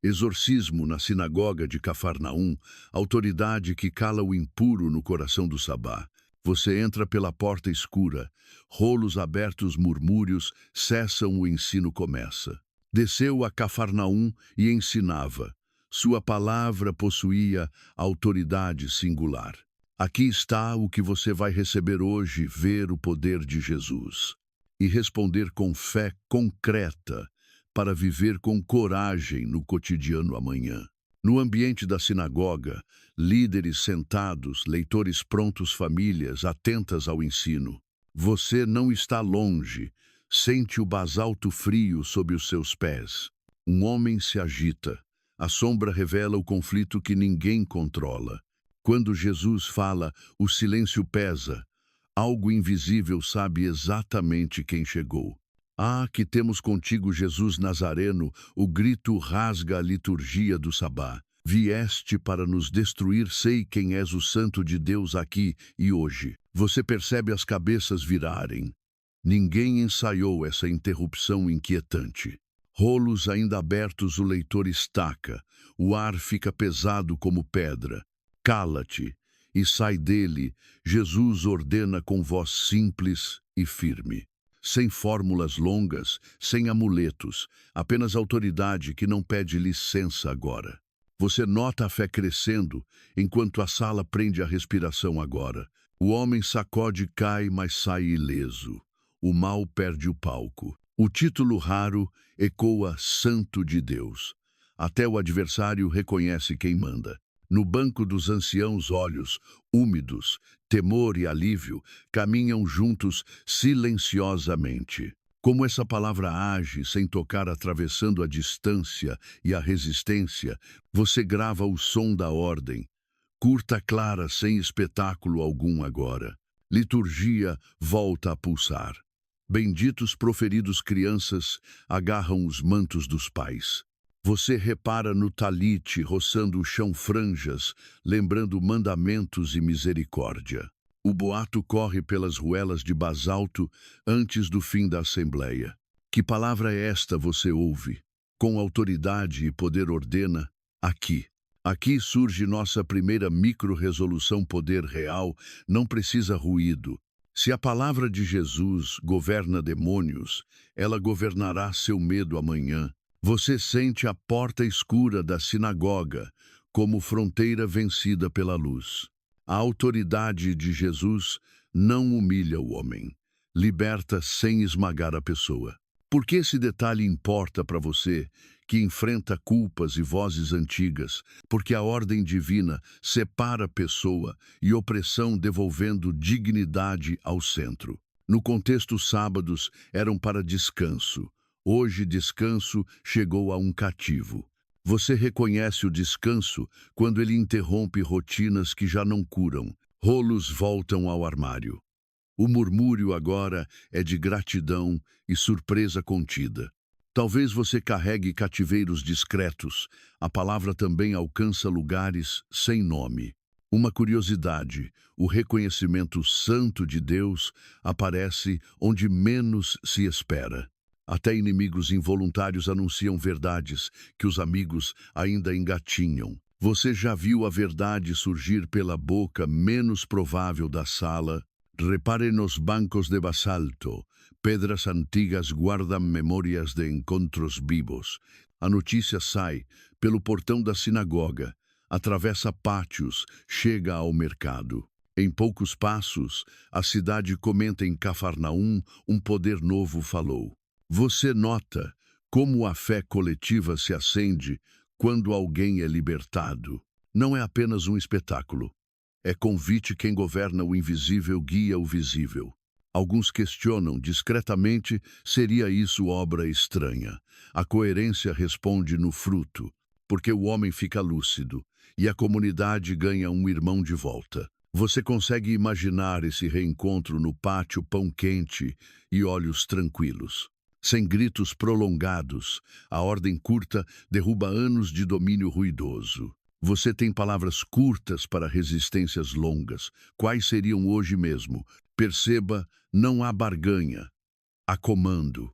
Exorcismo na sinagoga de Cafarnaum, autoridade que cala o impuro no coração do Sabá. Você entra pela porta escura, rolos abertos murmúrios cessam, o ensino começa. Desceu a Cafarnaum e ensinava. Sua palavra possuía autoridade singular. Aqui está o que você vai receber hoje, ver o poder de Jesus. E responder com fé concreta, para viver com coragem no cotidiano amanhã. No ambiente da sinagoga, líderes sentados, leitores prontos, famílias atentas ao ensino. Você não está longe, sente o basalto frio sob os seus pés. Um homem se agita. A sombra revela o conflito que ninguém controla. Quando Jesus fala, o silêncio pesa. Algo invisível sabe exatamente quem chegou. Ah, que temos contigo, Jesus Nazareno, o grito rasga a liturgia do Sabá. Vieste para nos destruir, sei quem és, o Santo de Deus aqui e hoje. Você percebe as cabeças virarem. Ninguém ensaiou essa interrupção inquietante. Rolos ainda abertos, o leitor estaca. O ar fica pesado como pedra. Cala-te e sai dele, Jesus ordena com voz simples e firme. Sem fórmulas longas, sem amuletos, apenas autoridade que não pede licença agora. Você nota a fé crescendo, enquanto a sala prende a respiração agora. O homem sacode e cai, mas sai ileso. O mal perde o palco. O título raro ecoa Santo de Deus. Até o adversário reconhece quem manda. No banco dos anciãos, olhos úmidos, temor e alívio, caminham juntos silenciosamente. Como essa palavra age sem tocar, atravessando a distância e a resistência, você grava o som da ordem. Curta, clara, sem espetáculo algum agora. Liturgia volta a pulsar. Benditos proferidos, crianças agarram os mantos dos pais. Você repara no talite roçando o chão, franjas, lembrando mandamentos e misericórdia. O boato corre pelas ruelas de basalto antes do fim da assembleia. Que palavra é esta, você ouve? Com autoridade e poder ordena, aqui. Aqui surge nossa primeira micro-resolução. Poder real não precisa ruído. Se a palavra de Jesus governa demônios, ela governará seu medo amanhã. Você sente a porta escura da sinagoga como fronteira vencida pela luz. A autoridade de Jesus não humilha o homem, liberta sem esmagar a pessoa. Por que esse detalhe importa para você, que enfrenta culpas e vozes antigas? Porque a ordem divina separa a pessoa e opressão, devolvendo dignidade ao centro. No contexto, os sábados eram para descanso. Hoje, descanso chegou a um cativo. Você reconhece o descanso quando ele interrompe rotinas que já não curam. Rolos voltam ao armário. O murmúrio agora é de gratidão e surpresa contida. Talvez você carregue cativeiros discretos. A palavra também alcança lugares sem nome. Uma curiosidade, o reconhecimento santo de Deus aparece onde menos se espera. Até inimigos involuntários anunciam verdades que os amigos ainda engatinham. Você já viu a verdade surgir pela boca menos provável da sala? Repare nos bancos de basalto. Pedras antigas guardam memórias de encontros vivos. A notícia sai pelo portão da sinagoga, atravessa pátios, chega ao mercado. Em poucos passos, a cidade comenta: em Cafarnaum, um poder novo falou. Você nota como a fé coletiva se acende quando alguém é libertado. Não é apenas um espetáculo. É convite. Quem governa o invisível guia o visível. Alguns questionam discretamente: seria isso obra estranha? A coerência responde no fruto, porque o homem fica lúcido e a comunidade ganha um irmão de volta. Você consegue imaginar esse reencontro no pátio, pão quente e olhos tranquilos. Sem gritos prolongados, a ordem curta derruba anos de domínio ruidoso. Você tem palavras curtas para resistências longas. Quais seriam hoje mesmo? Perceba, não há barganha. Há comando.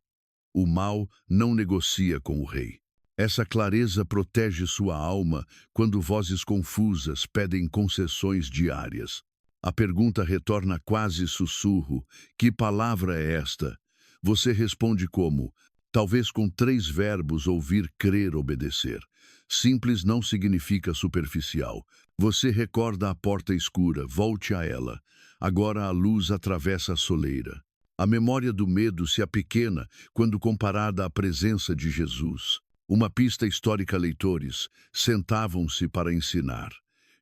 O mal não negocia com o rei. Essa clareza protege sua alma quando vozes confusas pedem concessões diárias. A pergunta retorna quase sussurro: que palavra é esta? Você responde como: talvez com 3 verbos: ouvir, crer, obedecer. Simples não significa superficial. Você recorda a porta escura, volte a ela. Agora a luz atravessa a soleira. A memória do medo se apequena quando comparada à presença de Jesus. Uma pista histórica, leitores, sentavam-se para ensinar.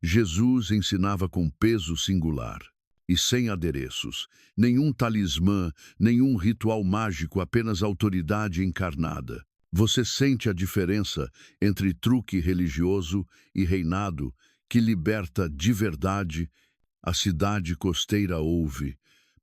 Jesus ensinava com peso singular e sem adereços, nenhum talismã, nenhum ritual mágico, apenas autoridade encarnada. Você sente a diferença entre truque religioso e reinado que liberta de verdade. A cidade costeira ouve.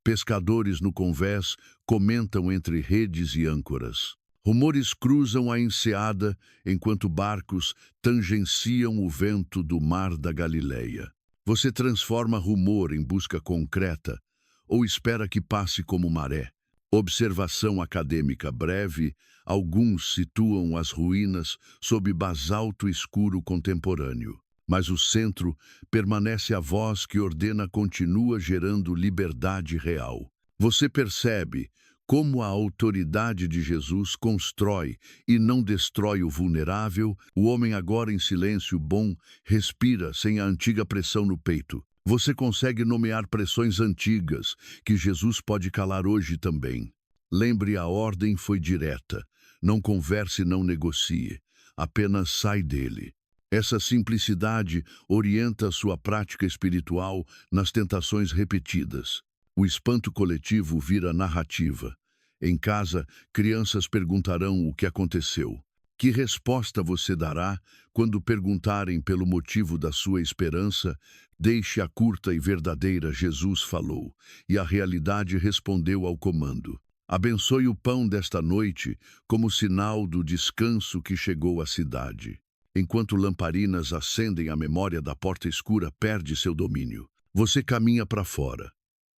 Pescadores no convés comentam entre redes e âncoras. Rumores cruzam a enseada enquanto barcos tangenciam o vento do mar da Galileia. Você transforma rumor em busca concreta ou espera que passe como maré. Observação acadêmica breve: alguns situam as ruínas sob basalto escuro contemporâneo. Mas o centro permanece, a voz que ordena continua gerando liberdade real. Você percebe como a autoridade de Jesus constrói e não destrói o vulnerável. O homem, agora em silêncio bom, respira sem a antiga pressão no peito. Você consegue nomear pressões antigas que Jesus pode calar hoje também. Lembre, a ordem foi direta. Não converse, não negocie. Apenas sai dele. Essa simplicidade orienta sua prática espiritual nas tentações repetidas. O espanto coletivo vira narrativa. Em casa, crianças perguntarão o que aconteceu. Que resposta você dará quando perguntarem pelo motivo da sua esperança? Deixe a curta e verdadeira: Jesus falou, e a realidade respondeu ao comando. Abençoe o pão desta noite como sinal do descanso que chegou à cidade. Enquanto lamparinas acendem, a memória da porta escura perde seu domínio. Você caminha para fora.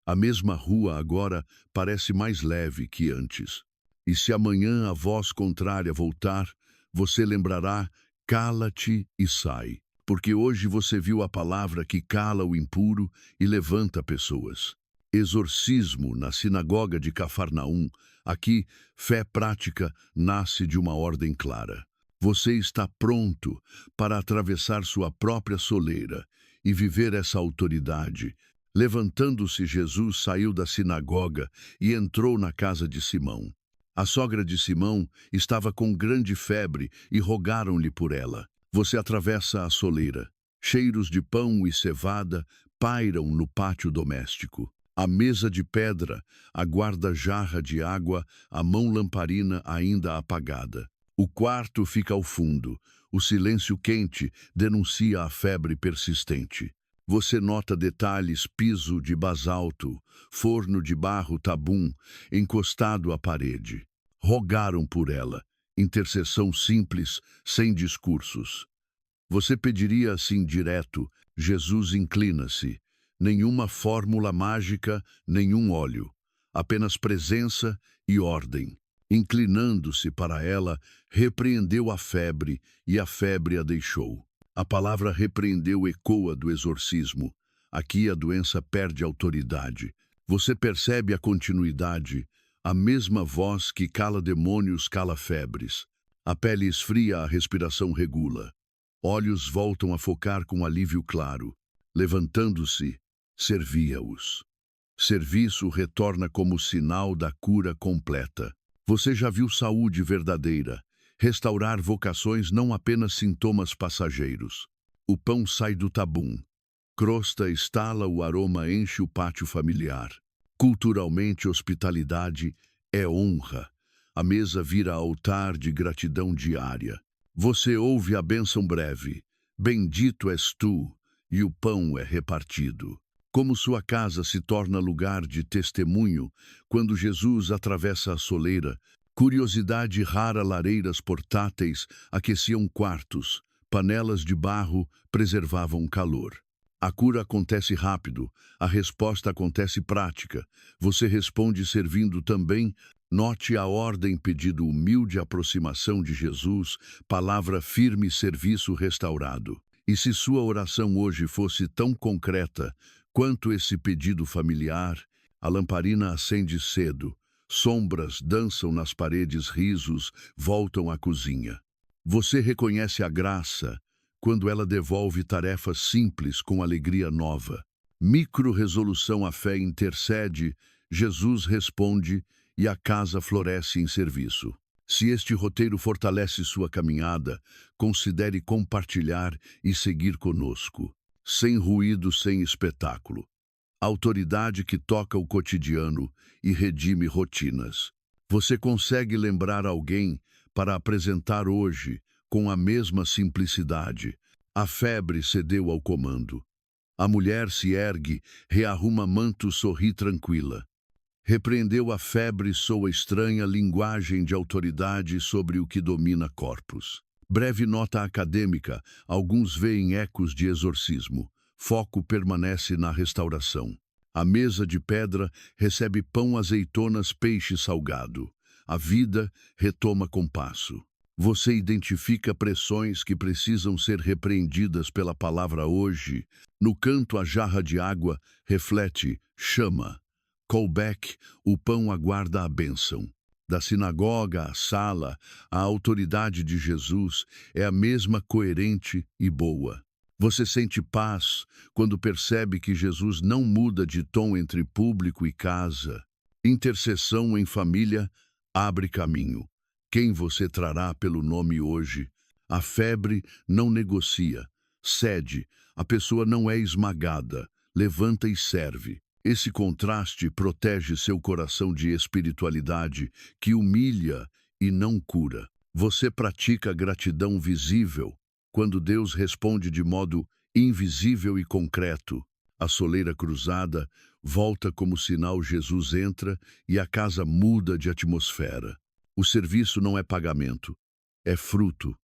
A mesma rua agora parece mais leve que antes. E se amanhã a voz contrária voltar, você lembrará: cala-te e sai. Porque hoje você viu a palavra que cala o impuro e levanta pessoas. Exorcismo na sinagoga de Cafarnaum. Aqui, fé prática nasce de uma ordem clara. Você está pronto para atravessar sua própria soleira e viver essa autoridade. Levantando-se, Jesus saiu da sinagoga e entrou na casa de Simão. A sogra de Simão estava com grande febre e rogaram-lhe por ela. Você atravessa a soleira. Cheiros de pão e cevada pairam no pátio doméstico. A mesa de pedra aguarda jarra de água, a mão lamparina ainda apagada. O quarto fica ao fundo. O silêncio quente denuncia a febre persistente. Você nota detalhes: piso de basalto, forno de barro tabum, encostado à parede. Rogaram por ela. Intercessão simples, sem discursos. Você pediria assim direto: Jesus, inclina-se. Nenhuma fórmula mágica, nenhum óleo. Apenas presença e ordem. Inclinando-se para ela, repreendeu a febre e a febre a deixou. A palavra repreendeu ecoa do exorcismo. Aqui a doença perde autoridade. Você percebe a continuidade. A mesma voz que cala demônios cala febres. A pele esfria, a respiração regula. Olhos voltam a focar com alívio claro. Levantando-se, servia-os. Serviço retorna como sinal da cura completa. Você já viu saúde verdadeira. Restaurar vocações, não apenas sintomas passageiros. O pão sai do tabum. Crosta estala, o aroma enche o pátio familiar. Culturalmente, hospitalidade é honra. A mesa vira altar de gratidão diária. Você ouve a bênção breve: bendito és tu, e o pão é repartido. Como sua casa se torna lugar de testemunho quando Jesus atravessa a soleira. Curiosidade rara: lareiras portáteis aqueciam quartos, panelas de barro preservavam calor. A cura acontece rápido, a resposta acontece prática. Você responde servindo também. Note a ordem, pedido humilde, aproximação de Jesus, palavra firme, serviço restaurado. E se sua oração hoje fosse tão concreta quanto esse pedido familiar, a lamparina acende cedo, sombras dançam nas paredes, risos voltam à cozinha. Você reconhece a graça quando ela devolve tarefas simples com alegria nova. Micro-resolução, a fé intercede, Jesus responde e a casa floresce em serviço. Se este roteiro fortalece sua caminhada, considere compartilhar e seguir conosco. Sem ruído, sem espetáculo. Autoridade que toca o cotidiano e redime rotinas. Você consegue lembrar alguém para apresentar hoje com a mesma simplicidade. A febre cedeu ao comando. A mulher se ergue, rearruma manto, sorri tranquila. Repreendeu a febre, soa estranha linguagem de autoridade sobre o que domina corpos. Breve nota acadêmica, alguns veem ecos de exorcismo. Foco permanece na restauração. A mesa de pedra recebe pão, azeitonas, peixe salgado. A vida retoma compasso. Você identifica pressões que precisam ser repreendidas pela palavra hoje. No canto, a jarra de água reflete, chama. Callback, o pão aguarda a bênção. Da sinagoga à sala, a autoridade de Jesus é a mesma, coerente e boa. Você sente paz quando percebe que Jesus não muda de tom entre público e casa. Intercessão em família abre caminho. Quem você trará pelo nome hoje? A febre não negocia, cede, a pessoa não é esmagada, levanta e serve. Esse contraste protege seu coração de espiritualidade que humilha e não cura. Você pratica gratidão visível quando Deus responde de modo invisível e concreto. A soleira cruzada volta como sinal, Jesus entra e a casa muda de atmosfera. O serviço não é pagamento, é fruto.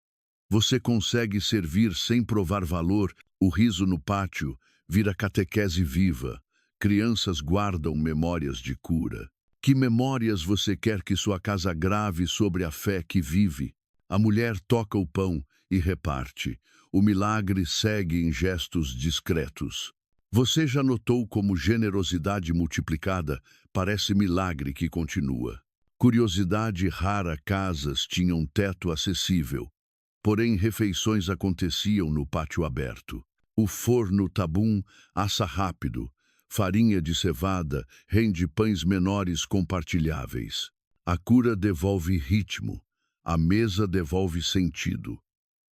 Você consegue servir sem provar valor, o riso no pátio vira catequese viva. Crianças guardam memórias de cura. Que memórias você quer que sua casa grave sobre a fé que vive? A mulher toca o pão e reparte. O milagre segue em gestos discretos. Você já notou como generosidade multiplicada parece milagre que continua? Curiosidade rara, casas tinham teto acessível, porém refeições aconteciam no pátio aberto. O forno tabum assa rápido, farinha de cevada rende pães menores compartilháveis. A cura devolve ritmo, a mesa devolve sentido.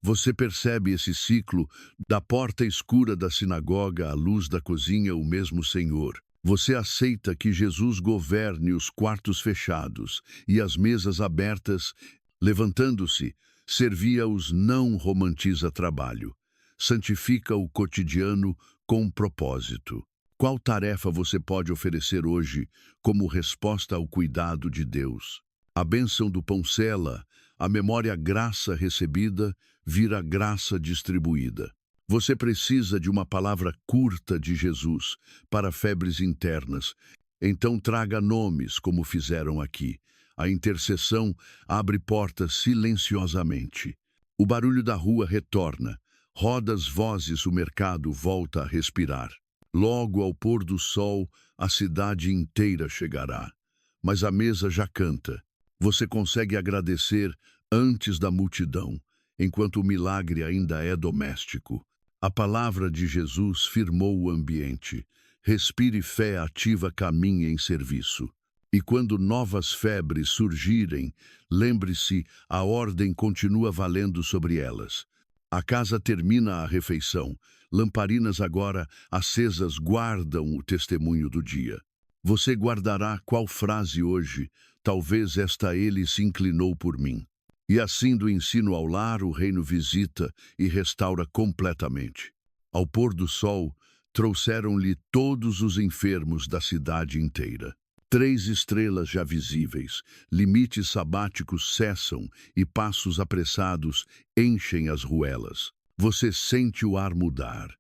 Você percebe esse ciclo da porta escura da sinagoga à luz da cozinha, o mesmo Senhor. Você aceita que Jesus governe os quartos fechados e as mesas abertas, levantando-se, servia-os, não romantiza trabalho. Santifica o cotidiano com propósito. Qual tarefa você pode oferecer hoje como resposta ao cuidado de Deus? A bênção do pão sela, a memória graça recebida vira graça distribuída. Você precisa de uma palavra curta de Jesus para febres internas. Então traga nomes, como fizeram aqui. A intercessão abre portas silenciosamente. O barulho da rua retorna. Rodas, vozes, o mercado volta a respirar. Logo ao pôr do sol, a cidade inteira chegará. Mas a mesa já canta. Você consegue agradecer antes da multidão, enquanto o milagre ainda é doméstico. A palavra de Jesus firmou o ambiente. Respire fé ativa, caminhe em serviço. E quando novas febres surgirem, lembre-se, a ordem continua valendo sobre elas. A casa termina a refeição. Lamparinas agora acesas guardam o testemunho do dia. Você guardará qual frase hoje? Talvez esta: ele se inclinou por mim. E assim, do ensino ao lar, o reino visita e restaura completamente. Ao pôr do sol, trouxeram-lhe todos os enfermos da cidade inteira. 3 estrelas já visíveis, limites sabáticos cessam e passos apressados enchem as ruelas. Você sente o ar mudar.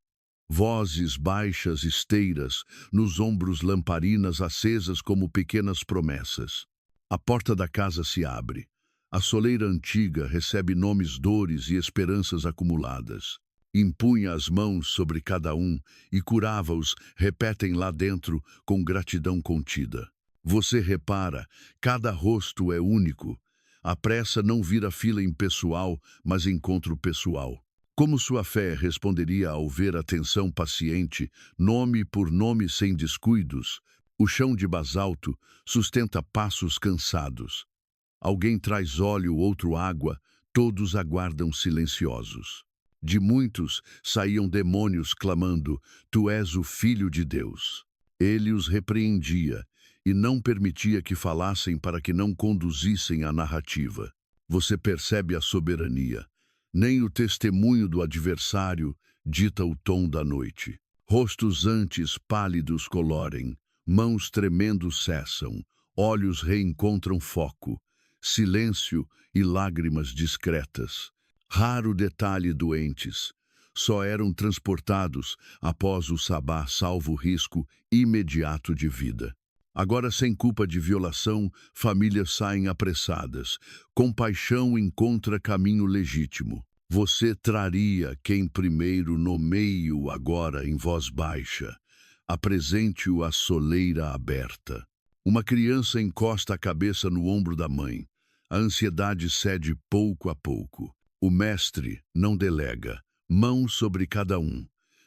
Vozes baixas, esteiras, nos ombros lamparinas acesas como pequenas promessas. A porta da casa se abre. A soleira antiga recebe nomes, dores e esperanças acumuladas. Impunha as mãos sobre cada um e curava-os, repetem lá dentro com gratidão contida. Você repara, cada rosto é único. A pressa não vira fila impessoal, mas encontro pessoal. Como sua fé responderia ao ver atenção paciente, nome por nome sem descuidos? O chão de basalto sustenta passos cansados. Alguém traz óleo, outro água, todos aguardam silenciosos. De muitos saíam demônios clamando: Tu és o Filho de Deus. Ele os repreendia e não permitia que falassem para que não conduzissem a narrativa. Você percebe a soberania. Nem o testemunho do adversário dita o tom da noite. Rostos antes pálidos colorem, mãos tremendo cessam, olhos reencontram foco, silêncio e lágrimas discretas. Raro detalhe doentes, só eram transportados após o sabá salvo risco imediato de vida. Agora, sem culpa de violação, famílias saem apressadas. Compaixão encontra caminho legítimo. Você traria quem primeiro nomeie-o agora em voz baixa. Apresente-o à soleira aberta. Uma criança encosta a cabeça no ombro da mãe. A ansiedade cede pouco a pouco. O mestre não delega. Mão sobre cada um.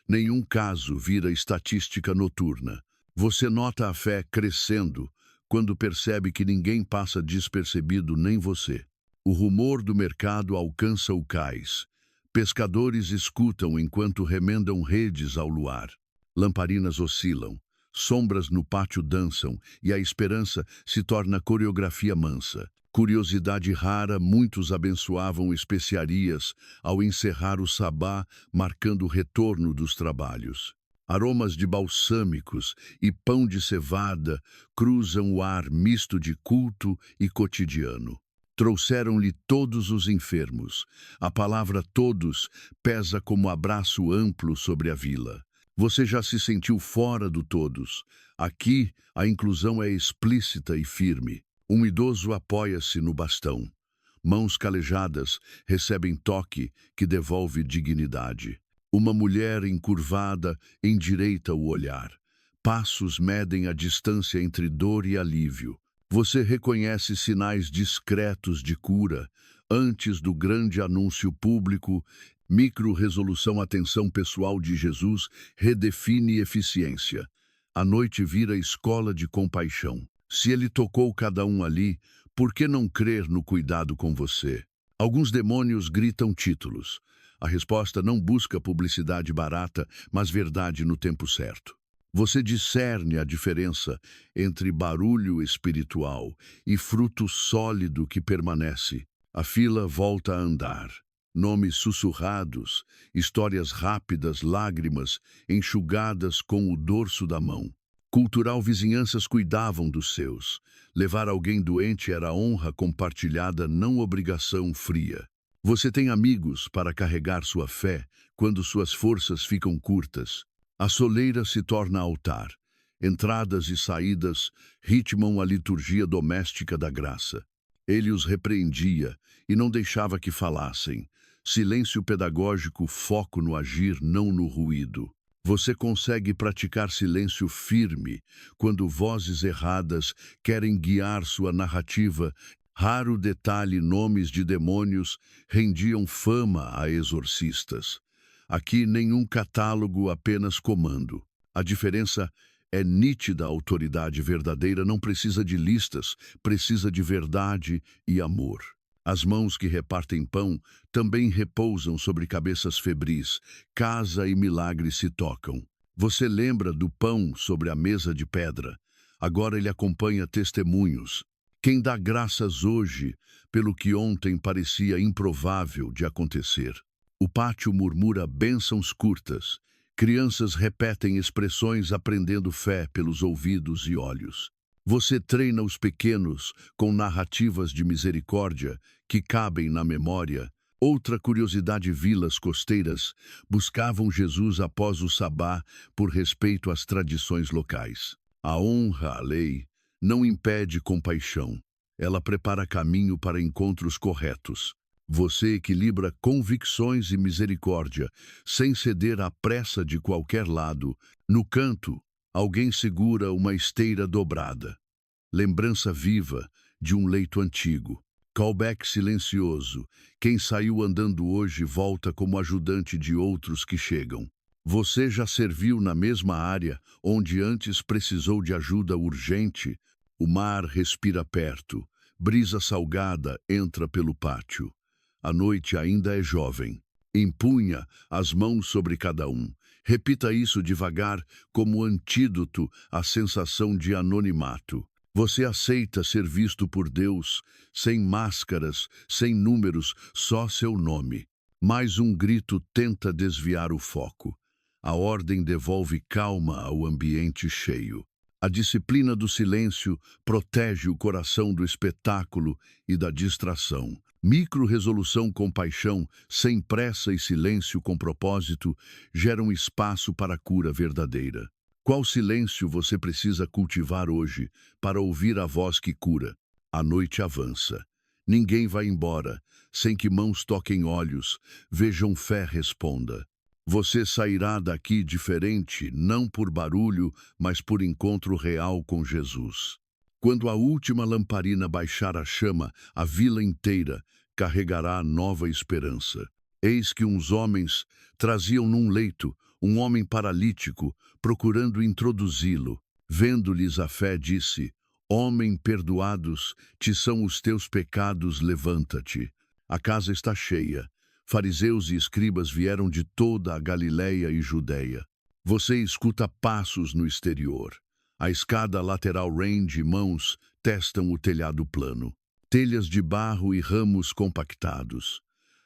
Nenhum caso vira estatística noturna. Você nota a fé crescendo quando percebe que ninguém passa despercebido, nem você. O rumor do mercado alcança o cais. Pescadores escutam enquanto remendam redes ao luar. Lamparinas oscilam. Sombras no pátio dançam e a esperança se torna coreografia mansa. Curiosidade rara, muitos abençoavam especiarias ao encerrar o sabá, marcando o retorno dos trabalhos. Aromas de balsâmicos e pão de cevada cruzam o ar misto de culto e cotidiano. Trouxeram-lhe todos os enfermos. A palavra todos pesa como abraço amplo sobre a vila. Você já se sentiu fora do todos. Aqui, a inclusão é explícita e firme. Um idoso apoia-se no bastão. Mãos calejadas recebem toque que devolve dignidade. Uma mulher encurvada endireita o olhar. Passos medem a distância entre dor e alívio. Você reconhece sinais discretos de cura. Antes do grande anúncio público, micro-resolução atenção pessoal de Jesus redefine eficiência. A noite vira escola de compaixão. Se ele tocou cada um ali, por que não crer no cuidado com você? Alguns demônios gritam títulos. A resposta não busca publicidade barata, mas verdade no tempo certo. Você discerne a diferença entre barulho espiritual e fruto sólido que permanece. A fila volta a andar. Nomes sussurrados, histórias rápidas, lágrimas enxugadas com o dorso da mão. Cultural vizinhanças cuidavam dos seus. Levar alguém doente era honra compartilhada, não obrigação fria. Você tem amigos para carregar sua fé quando suas forças ficam curtas. A soleira se torna altar. Entradas e saídas ritmam a liturgia doméstica da graça. Ele os repreendia e não deixava que falassem. Silêncio pedagógico, foco no agir, não no ruído. Você consegue praticar silêncio firme quando vozes erradas querem guiar sua narrativa. Raro detalhe, nomes de demônios rendiam fama a exorcistas. Aqui nenhum catálogo, apenas comando. A diferença é nítida. A autoridade verdadeira não precisa de listas, precisa de verdade e amor. As mãos que repartem pão também repousam sobre cabeças febris. Casa e milagre se tocam. Você lembra do pão sobre a mesa de pedra. Agora ele acompanha testemunhos. Quem dá graças hoje pelo que ontem parecia improvável de acontecer. O pátio murmura bênçãos curtas. Crianças repetem expressões aprendendo fé pelos ouvidos e olhos. Você treina os pequenos com narrativas de misericórdia que cabem na memória. Outra curiosidade: vilas costeiras buscavam Jesus após o sabá por respeito às tradições locais. A honra à lei não impede compaixão. Ela prepara caminho para encontros corretos. Você equilibra convicções e misericórdia, sem ceder à pressa de qualquer lado. No canto, alguém segura uma esteira dobrada. Lembrança viva de um leito antigo. Callback silencioso. Quem saiu andando hoje volta como ajudante de outros que chegam. Você já serviu na mesma área onde antes precisou de ajuda urgente? O mar respira perto. Brisa salgada entra pelo pátio. A noite ainda é jovem. Empunha as mãos sobre cada um. Repita isso devagar como antídoto à sensação de anonimato. Você aceita ser visto por Deus, sem máscaras, sem números, só seu nome. Mais um grito tenta desviar o foco. A ordem devolve calma ao ambiente cheio. A disciplina do silêncio protege o coração do espetáculo e da distração. Micro-resolução com paixão, sem pressa e silêncio com propósito, geram espaço para a cura verdadeira. Qual silêncio você precisa cultivar hoje para ouvir a voz que cura? A noite avança. Ninguém vai embora, sem que mãos toquem olhos, vejam fé responda. Você sairá daqui diferente, não por barulho, mas por encontro real com Jesus. Quando a última lamparina baixar a chama, a vila inteira carregará nova esperança. Eis que uns homens traziam num leito um homem paralítico, procurando introduzi-lo. Vendo-lhes a fé, disse: Homem, perdoados te são os teus pecados, levanta-te. A casa está cheia. Fariseus e escribas vieram de toda a Galiléia e Judéia. Você escuta passos no exterior. A escada lateral rende mãos testam o telhado plano. Telhas de barro e ramos compactados.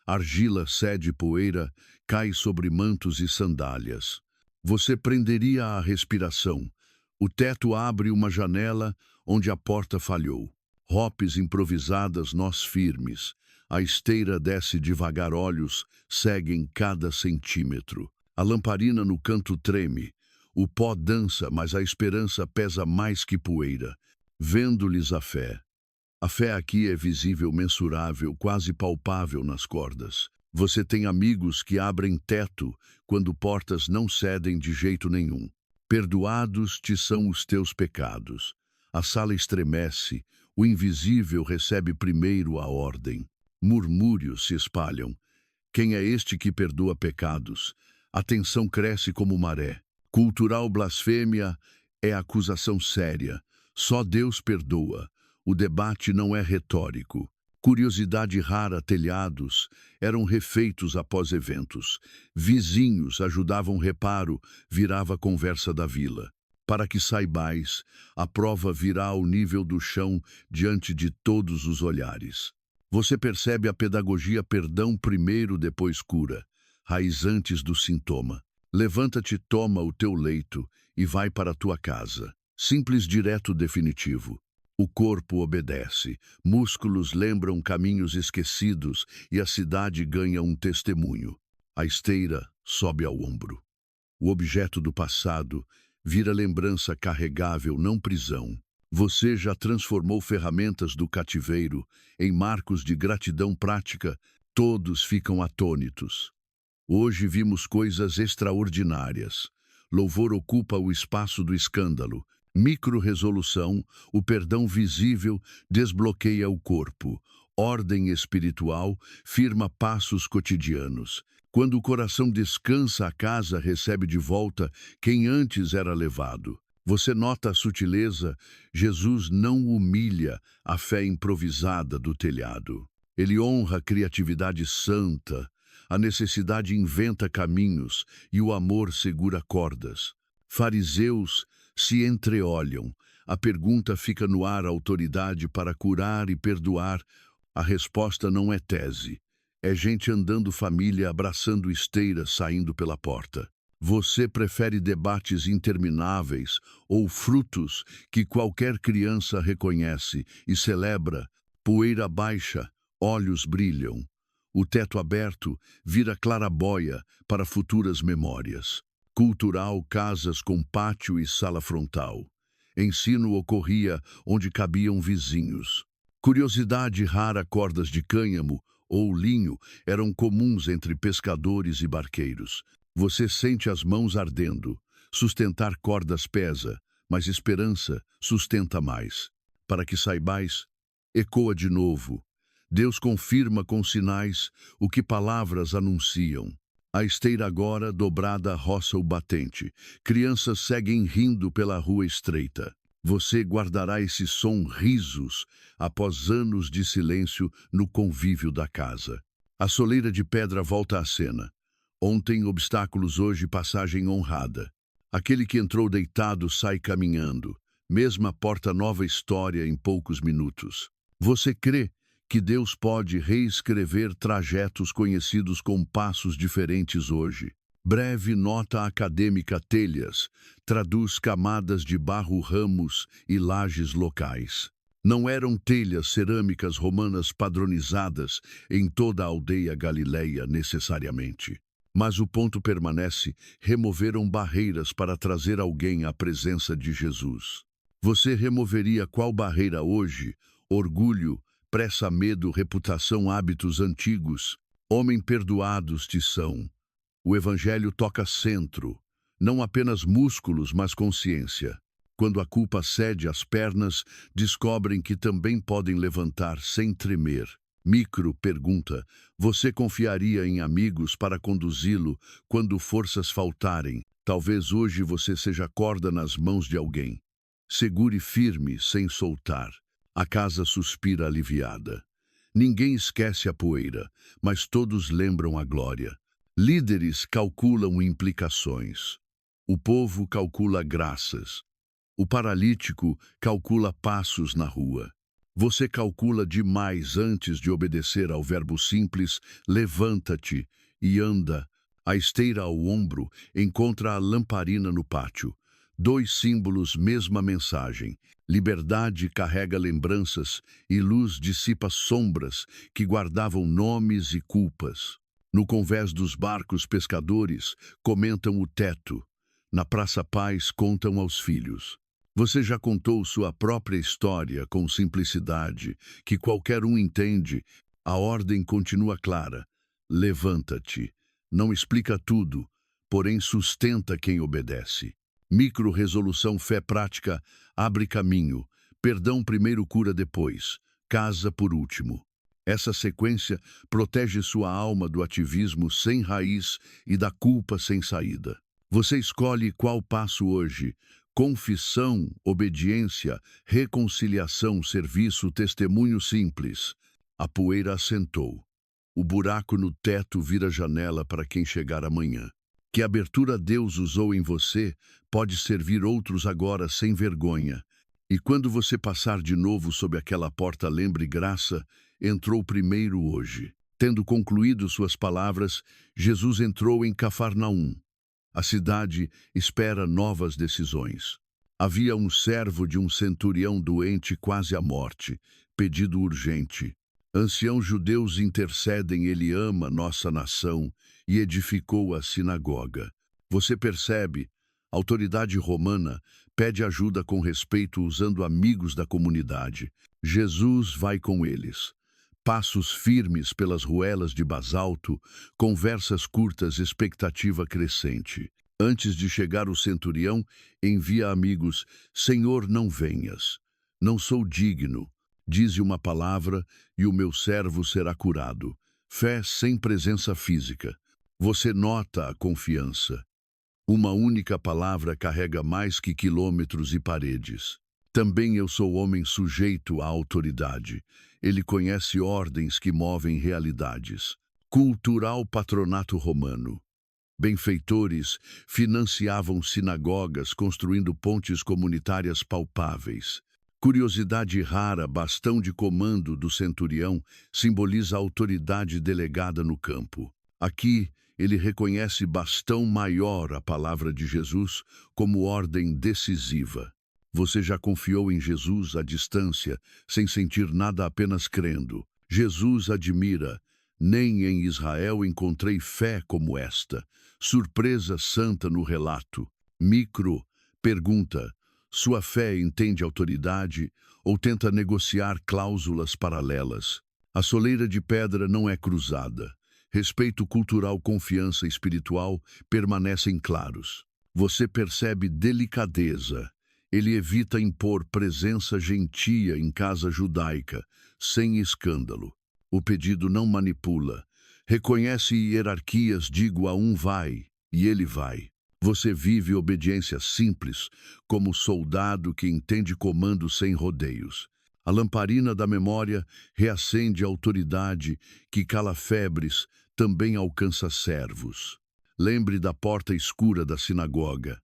Argila cede poeira, cai sobre mantos e sandálias. Você prenderia a respiração. O teto abre uma janela onde a porta falhou. Ropes improvisadas, nós firmes. A esteira desce devagar, olhos seguem cada centímetro. A lamparina no canto treme. O pó dança, mas a esperança pesa mais que poeira. Vendo-lhes a fé. A fé aqui é visível, mensurável, quase palpável nas cordas. Você tem amigos que abrem teto quando portas não cedem de jeito nenhum. Perdoados te são os teus pecados. A sala estremece, o invisível recebe primeiro a ordem. Murmúrios se espalham. Quem é este que perdoa pecados? A tensão cresce como maré. Cultural blasfêmia é acusação séria. Só Deus perdoa. O debate não é retórico. Curiosidade rara, telhados eram refeitos após eventos. Vizinhos ajudavam reparo, virava conversa da vila. Para que saibais, a prova virá ao nível do chão diante de todos os olhares. Você percebe a pedagogia perdão primeiro, depois cura, raiz antes do sintoma. Levanta-te, toma o teu leito e vai para a tua casa. Simples, direto, definitivo. O corpo obedece, músculos lembram caminhos esquecidos e a cidade ganha um testemunho. A esteira sobe ao ombro. O objeto do passado vira lembrança carregável, não prisão. Você já transformou ferramentas do cativeiro em marcos de gratidão prática. Todos ficam atônitos. Hoje vimos coisas extraordinárias. Louvor ocupa o espaço do escândalo. Micro-resolução, o perdão visível desbloqueia o corpo. Ordem espiritual firma passos cotidianos. Quando o coração descansa, a casa recebe de volta quem antes era levado. Você nota a sutileza? Jesus não humilha a fé improvisada do telhado. Ele honra a criatividade santa. A necessidade inventa caminhos e o amor segura cordas. Fariseus se entreolham. A pergunta fica no ar: autoridade para curar e perdoar. A resposta não é tese. É gente andando família, abraçando esteira, saindo pela porta. Você prefere debates intermináveis ou frutos que qualquer criança reconhece e celebra? Poeira baixa, olhos brilham. O teto aberto vira clarabóia para futuras memórias. Cultural, casas com pátio e sala frontal. Ensino ocorria onde cabiam vizinhos. Curiosidade rara, cordas de cânhamo ou linho eram comuns entre pescadores e barqueiros. Você sente as mãos ardendo. Sustentar cordas pesa, mas esperança sustenta mais. Para que saibais, ecoa de novo. Deus confirma com sinais o que palavras anunciam. A esteira agora dobrada roça o batente. Crianças seguem rindo pela rua estreita. Você guardará esse som risos após anos de silêncio no convívio da casa. A soleira de pedra volta à cena. Ontem obstáculos, hoje passagem honrada. Aquele que entrou deitado sai caminhando. Mesma porta, nova história em poucos minutos. Você crê que Deus pode reescrever trajetos conhecidos com passos diferentes hoje? Breve nota acadêmica: telhas traduz camadas de barro, ramos e lajes locais. Não eram telhas cerâmicas romanas padronizadas em toda a aldeia galileia necessariamente. Mas o ponto permanece: removeram barreiras para trazer alguém à presença de Jesus. Você removeria qual barreira hoje? Orgulho, pressa, medo, reputação, hábitos antigos? Homem, perdoados te são. O Evangelho toca centro, não apenas músculos, mas consciência. Quando a culpa cede as pernas, descobrem que também podem levantar sem tremer. Micro pergunta: você confiaria em amigos para conduzi-lo quando forças faltarem? Talvez hoje você seja corda nas mãos de alguém. Segure firme, sem soltar. A casa suspira aliviada. Ninguém esquece a poeira, mas todos lembram a glória. Líderes calculam implicações. O povo calcula graças. O paralítico calcula passos na rua. Você calcula demais antes de obedecer ao verbo simples: levanta-te e anda. A esteira ao ombro encontra a lamparina no pátio. Dois símbolos, mesma mensagem. Liberdade carrega lembranças e luz dissipa sombras que guardavam nomes e culpas. No convés dos barcos, pescadores comentam o teto. Na Praça Paz, contam aos filhos. Você já contou sua própria história com simplicidade, que qualquer um entende. A ordem continua clara. Levanta-te. Não explica tudo, porém sustenta quem obedece. Micro-resolução: fé prática abre caminho. Perdão primeiro, cura depois. Casa por último. Essa sequência protege sua alma do ativismo sem raiz e da culpa sem saída. Você escolhe qual passo hoje: confissão, obediência, reconciliação, serviço, testemunho simples. A poeira assentou. O buraco no teto vira janela para quem chegar amanhã. Que abertura Deus usou em você pode servir outros agora sem vergonha. E quando você passar de novo sob aquela porta, lembre: graça entrou primeiro hoje. Tendo concluído suas palavras, Jesus entrou em Cafarnaum. A cidade espera novas decisões. Havia um servo de um centurião doente, quase à morte. Pedido urgente. Anciãos judeus intercedem, ele ama nossa nação e edificou a sinagoga. Você percebe? A autoridade romana pede ajuda com respeito, usando amigos da comunidade. Jesus vai com eles. Passos firmes pelas ruelas de basalto, conversas curtas, expectativa crescente. Antes de chegar o centurião, envia amigos: Senhor, não venhas. Não sou digno. Dize uma palavra e o meu servo será curado. Fé sem presença física. Você nota a confiança. Uma única palavra carrega mais que quilômetros e paredes. Também eu sou homem sujeito à autoridade. Ele conhece ordens que movem realidades. Cultural patronato romano. Benfeitores financiavam sinagogas, construindo pontes comunitárias palpáveis. Curiosidade rara, bastão de comando do centurião simboliza a autoridade delegada no campo. Aqui, ele reconhece bastão maior, a palavra de Jesus, como ordem decisiva. Você já confiou em Jesus à distância, sem sentir nada, apenas crendo. Jesus admira: nem em Israel encontrei fé como esta. Surpresa santa no relato. Micro pergunta: sua fé entende autoridade ou tenta negociar cláusulas paralelas. A soleira de pedra não é cruzada. Respeito cultural, confiança espiritual permanecem claros. Você percebe delicadeza. Ele evita impor presença gentia em casa judaica, sem escândalo. O pedido não manipula. Reconhece hierarquias, digo a um vai, e ele vai. Você vive obediência simples, como soldado que entende comando sem rodeios. A lamparina da memória reacende a autoridade que cala febres, também alcança servos. Lembre da porta escura da sinagoga.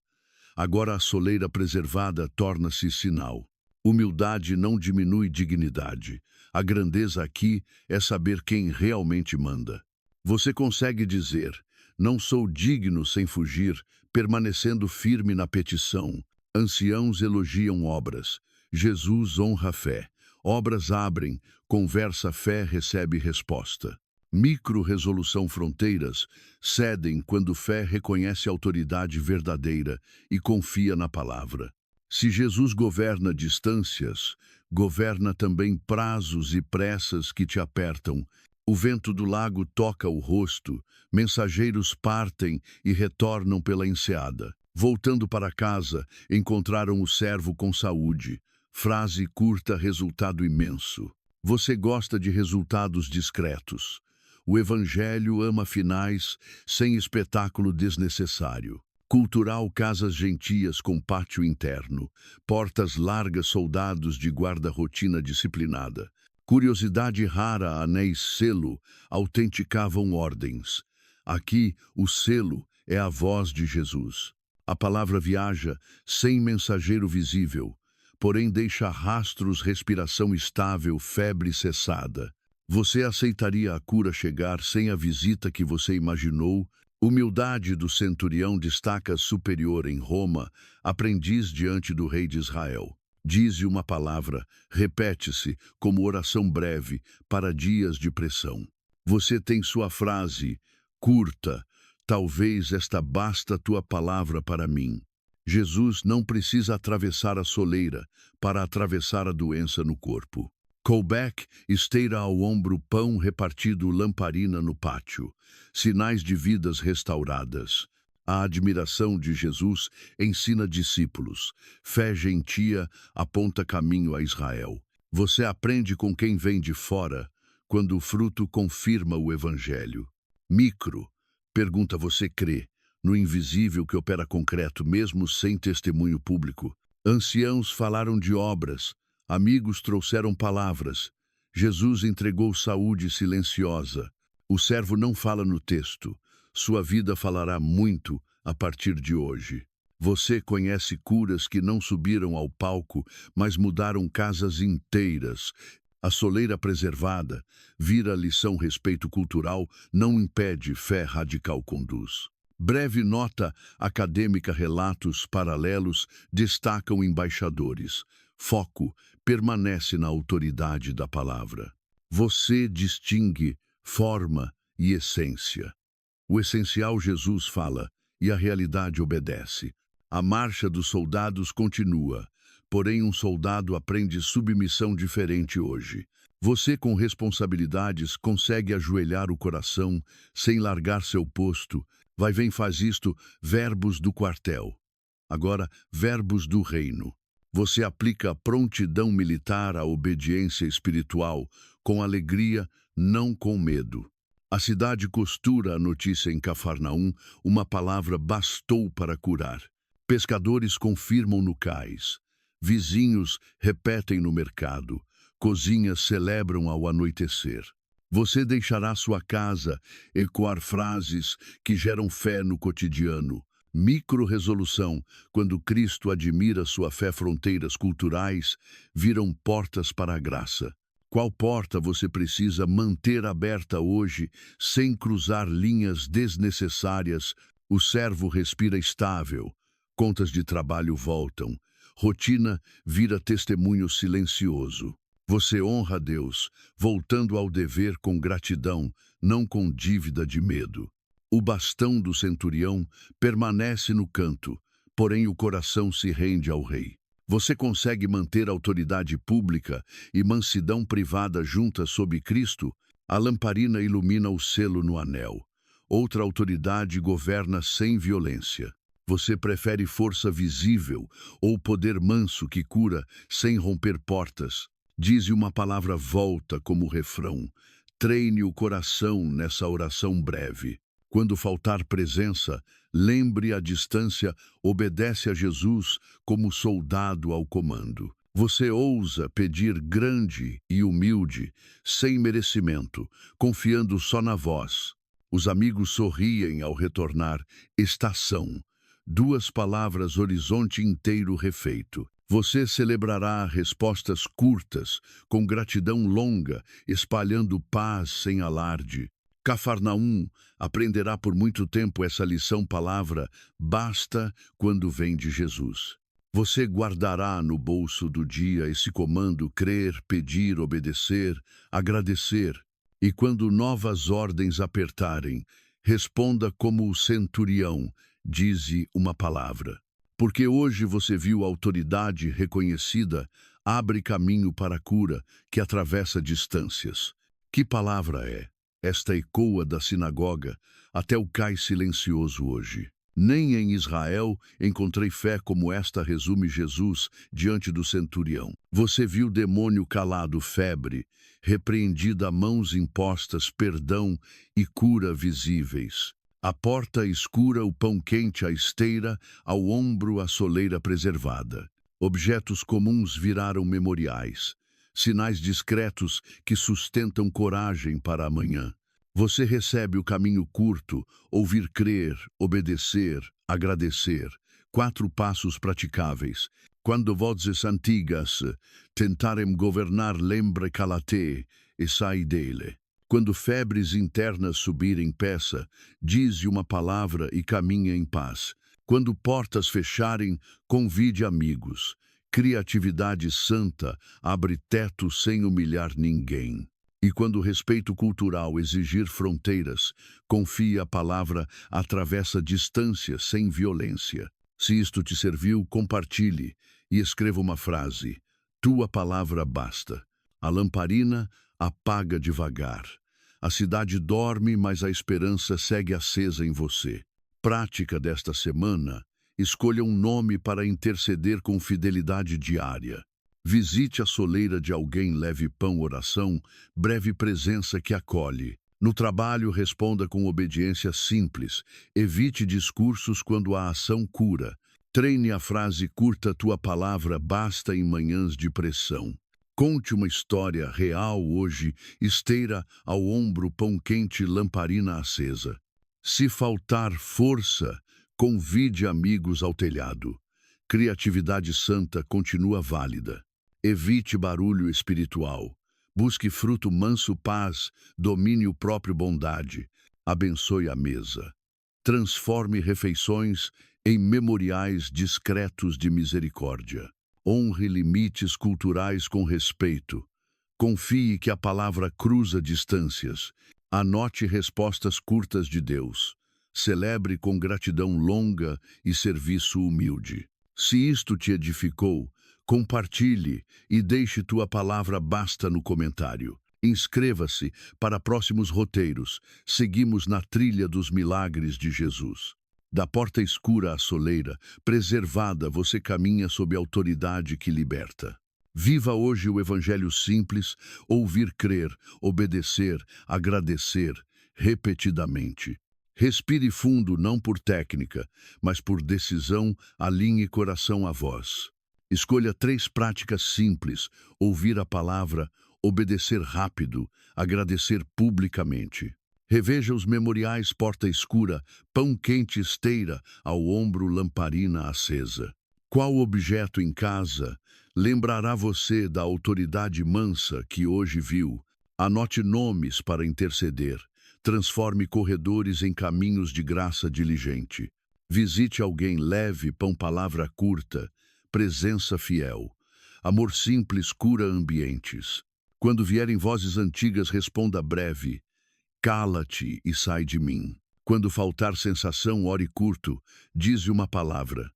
Agora a soleira preservada torna-se sinal. Humildade não diminui dignidade. A grandeza aqui é saber quem realmente manda. Você consegue dizer, não sou digno sem fugir, permanecendo firme na petição. Anciãos elogiam obras. Jesus honra a fé. Obras abrem, conversa fé recebe resposta. Micro-resolução fronteiras cedem quando fé reconhece autoridade verdadeira e confia na palavra. Se Jesus governa distâncias, governa também prazos e pressas que te apertam. O vento do lago toca o rosto, mensageiros partem e retornam pela enseada. Voltando para casa, encontraram o servo com saúde. Frase curta, resultado imenso. Você gosta de resultados discretos. O Evangelho ama finais, sem espetáculo desnecessário. Cultural, casas gentias com pátio interno. Portas largas, soldados de guarda, rotina disciplinada. Curiosidade rara, anéis selo, autenticavam ordens. Aqui, o selo é a voz de Jesus. A palavra viaja, sem mensageiro visível, porém deixa rastros, respiração estável, febre cessada. Você aceitaria a cura chegar sem a visita que você imaginou? Humildade do centurião destaca superior em Roma, aprendiz diante do rei de Israel. Dize uma palavra, repete-se como oração breve para dias de pressão. Você tem sua frase, curta, talvez esta basta tua palavra para mim. Jesus não precisa atravessar a soleira para atravessar a doença no corpo. Colbeck esteira ao ombro pão repartido, lamparina no pátio, sinais de vidas restauradas. A admiração de Jesus ensina discípulos. Fé gentia aponta caminho a Israel. Você aprende com quem vem de fora, quando o fruto confirma o Evangelho. Micro, pergunta, você crê no invisível que opera concreto mesmo sem testemunho público? Anciãos falaram de obras. Amigos trouxeram palavras. Jesus entregou saúde silenciosa. O servo não fala no texto. Sua vida falará muito a partir de hoje. Você conhece curas que não subiram ao palco, mas mudaram casas inteiras. A soleira preservada vira lição, respeito cultural, não impede, fé radical conduz. Breve nota acadêmica, relatos paralelos destacam embaixadores. Foco permanece na autoridade da palavra. Você distingue forma e essência. O essencial Jesus fala e a realidade obedece. A marcha dos soldados continua, porém um soldado aprende submissão diferente hoje. Você, com responsabilidades, consegue ajoelhar o coração sem largar seu posto. Vai, vem, faz isto, verbos do quartel. Agora, verbos do reino. Você aplica a prontidão militar à obediência espiritual, com alegria, não com medo. A cidade costura a notícia em Cafarnaum, uma palavra bastou para curar. Pescadores confirmam no cais. Vizinhos repetem no mercado. Cozinhas celebram ao anoitecer. Você deixará sua casa ecoar frases que geram fé no cotidiano. Micro-resolução, quando Cristo admira sua fé, fronteiras culturais viram portas para a graça. Qual porta você precisa manter aberta hoje, sem cruzar linhas desnecessárias? O servo respira estável, contas de trabalho voltam, rotina vira testemunho silencioso. Você honra a Deus, voltando ao dever com gratidão, não com dívida de medo. O bastão do centurião permanece no canto, porém o coração se rende ao rei. Você consegue manter autoridade pública e mansidão privada juntas sob Cristo? A lamparina ilumina o selo no anel. Outra autoridade governa sem violência. Você prefere força visível ou poder manso que cura sem romper portas? Dize uma palavra volta como refrão. Treine o coração nessa oração breve. Quando faltar presença, lembre a distância, obedece a Jesus como soldado ao comando. Você ousa pedir grande e humilde, sem merecimento, confiando só na voz. Os amigos sorriem ao retornar. Estação. Duas palavras, horizonte inteiro refeito. Você celebrará respostas curtas, com gratidão longa, espalhando paz sem alarde. Cafarnaum aprenderá por muito tempo essa lição palavra basta quando vem de Jesus. Você guardará no bolso do dia esse comando crer, pedir, obedecer, agradecer. E quando novas ordens apertarem, responda como o centurião, dize uma palavra. Porque hoje você viu a autoridade reconhecida, abre caminho para a cura que atravessa distâncias. Que palavra é? Esta ecoa da sinagoga até o cais silencioso hoje. Nem em Israel encontrei fé como esta, resume Jesus diante do centurião. Você viu demônio calado, febre, repreendida, mãos impostas, perdão e cura visíveis. A porta escura, o pão quente, a esteira, ao ombro a soleira preservada. Objetos comuns viraram memoriais, sinais discretos que sustentam coragem para amanhã. Você recebe o caminho curto, ouvir, crer, obedecer, agradecer. 4 passos praticáveis. Quando vozes antigas tentarem governar, lembre calate e sai dele. Quando febres internas subirem, peça, dize uma palavra e caminha em paz. Quando portas fecharem, convide amigos. Criatividade santa abre teto sem humilhar ninguém. E quando o respeito cultural exigir fronteiras, confie a palavra, atravessa distâncias sem violência. Se isto te serviu, compartilhe e escreva uma frase. Tua palavra basta. A lamparina apaga devagar. A cidade dorme, mas a esperança segue acesa em você. Prática desta semana. Escolha um nome para interceder com fidelidade diária. Visite a soleira de alguém, leve pão, oração, breve presença que acolhe. No trabalho, responda com obediência simples. Evite discursos quando a ação cura. Treine a frase curta, tua palavra basta em manhãs de pressão. Conte uma história real hoje, esteira ao ombro, pão quente, lamparina acesa. Se faltar força, convide amigos ao telhado. Criatividade santa continua válida. Evite barulho espiritual. Busque fruto manso, paz, domínio próprio, bondade. Abençoe a mesa. Transforme refeições em memoriais discretos de misericórdia. Honre limites culturais com respeito. Confie que a palavra cruza distâncias. Anote respostas curtas de Deus. Celebre com gratidão longa e serviço humilde. Se isto te edificou, compartilhe e deixe tua palavra basta no comentário. Inscreva-se para próximos roteiros. Seguimos na trilha dos milagres de Jesus. Da porta escura à soleira, preservada, você caminha sob autoridade que liberta. Viva hoje o evangelho simples, ouvir, crer, obedecer, agradecer, repetidamente. Respire fundo, não por técnica, mas por decisão, alinhe coração à voz. Escolha 3 práticas simples: ouvir a palavra, obedecer rápido, agradecer publicamente. Reveja os memoriais, porta escura, pão quente, esteira, ao ombro, lamparina acesa. Qual objeto em casa lembrará você da autoridade mansa que hoje viu? Anote nomes para interceder. Transforme corredores em caminhos de graça diligente. Visite alguém, leve pão, palavra curta, presença fiel. Amor simples cura ambientes. Quando vierem vozes antigas, responda breve. Cala-te e sai de mim. Quando faltar sensação, ore curto, dize uma palavra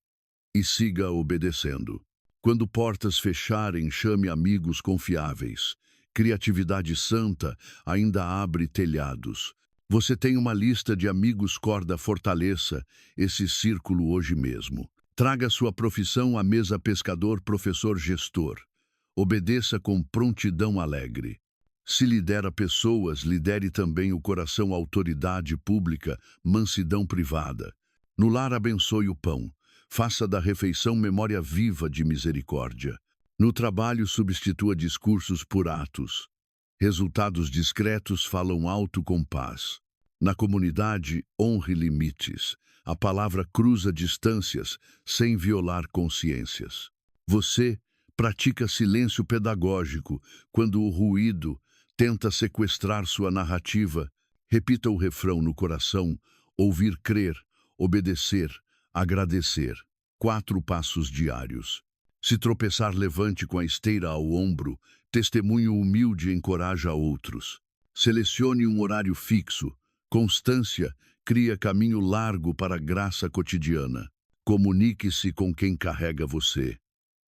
e siga obedecendo. Quando portas fecharem, chame amigos confiáveis. Criatividade santa ainda abre telhados. Você tem uma lista de amigos corda, fortaleça esse círculo hoje mesmo. Traga sua profissão à mesa, pescador, professor, gestor. Obedeça com prontidão alegre. Se lidera pessoas, lidere também o coração, autoridade pública, mansidão privada. No lar, abençoe o pão. Faça da refeição memória viva de misericórdia. No trabalho, substitua discursos por atos. Resultados discretos falam alto com paz. Na comunidade, honre limites. A palavra cruza distâncias sem violar consciências. Você pratica silêncio pedagógico quando o ruído tenta sequestrar sua narrativa. Repita o refrão no coração: ouvir, crer, obedecer, agradecer. 4 passos diários. Se tropeçar, levante com a esteira ao ombro. Testemunho humilde encoraja outros. Selecione um horário fixo. Constância cria caminho largo para a graça cotidiana. Comunique-se com quem carrega você.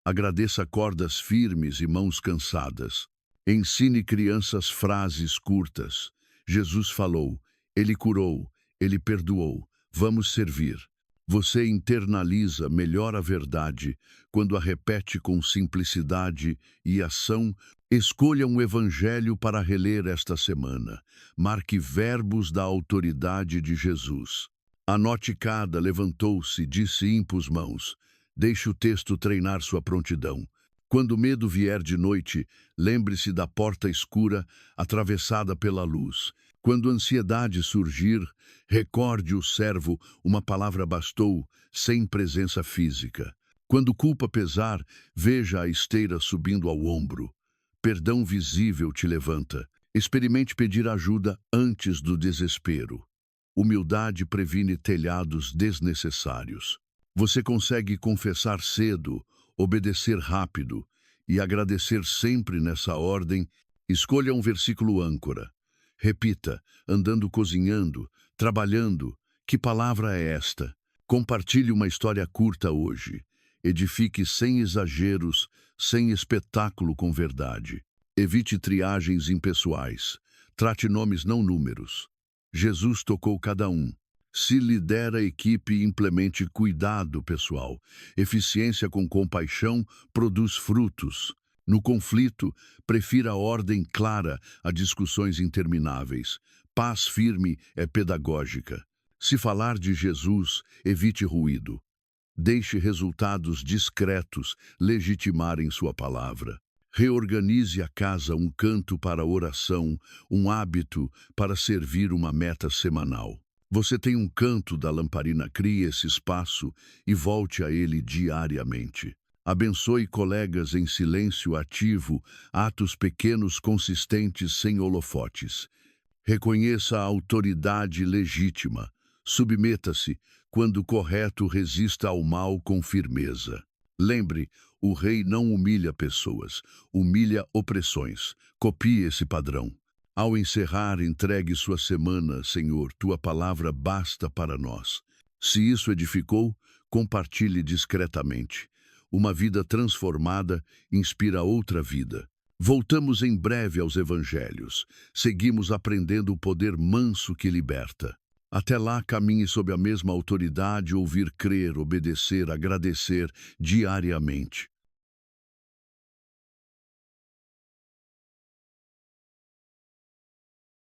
Agradeça cordas firmes e mãos cansadas. Ensine crianças frases curtas. Jesus falou, ele curou, ele perdoou. Vamos servir. Você internaliza melhor a verdade quando a repete com simplicidade e ação. Escolha um evangelho para reler esta semana. Marque verbos da autoridade de Jesus. Anote cada, levantou-se, disse, impôs mãos. Deixe o texto treinar sua prontidão. Quando o medo vier de noite, lembre-se da porta escura atravessada pela luz. Quando a ansiedade surgir, recorde o servo, uma palavra bastou, sem presença física. Quando culpa pesar, veja a esteira subindo ao ombro. Perdão visível te levanta. Experimente pedir ajuda antes do desespero. Humildade previne telhados desnecessários. Você consegue confessar cedo, obedecer rápido e agradecer sempre nessa ordem. Escolha um versículo âncora. Repita, andando, cozinhando, trabalhando. Que palavra é esta? Compartilhe uma história curta hoje. Edifique sem exageros, sem espetáculo, com verdade. Evite triagens impessoais. Trate nomes, não números. Jesus tocou cada um. Se lidera a equipe e implemente cuidado pessoal. Eficiência com compaixão produz frutos. No conflito, prefira a ordem clara a discussões intermináveis. Paz firme é pedagógica. Se falar de Jesus, evite ruído. Deixe resultados discretos legitimarem sua palavra. Reorganize a casa, um canto para a oração, um hábito para servir, uma meta semanal. Você tem um canto da lamparina, crie esse espaço e volte a ele diariamente. Abençoe colegas em silêncio ativo, atos pequenos consistentes sem holofotes. Reconheça a autoridade legítima. Submeta-se, quando correto, resista ao mal com firmeza. Lembre, o rei não humilha pessoas, humilha opressões. Copie esse padrão. Ao encerrar, entregue sua semana, Senhor, tua palavra basta para nós. Se isso edificou, compartilhe discretamente. Uma vida transformada inspira outra vida. Voltamos em breve aos evangelhos. Seguimos aprendendo o poder manso que liberta. Até lá, caminhe sob a mesma autoridade, ouvir, crer, obedecer, agradecer diariamente.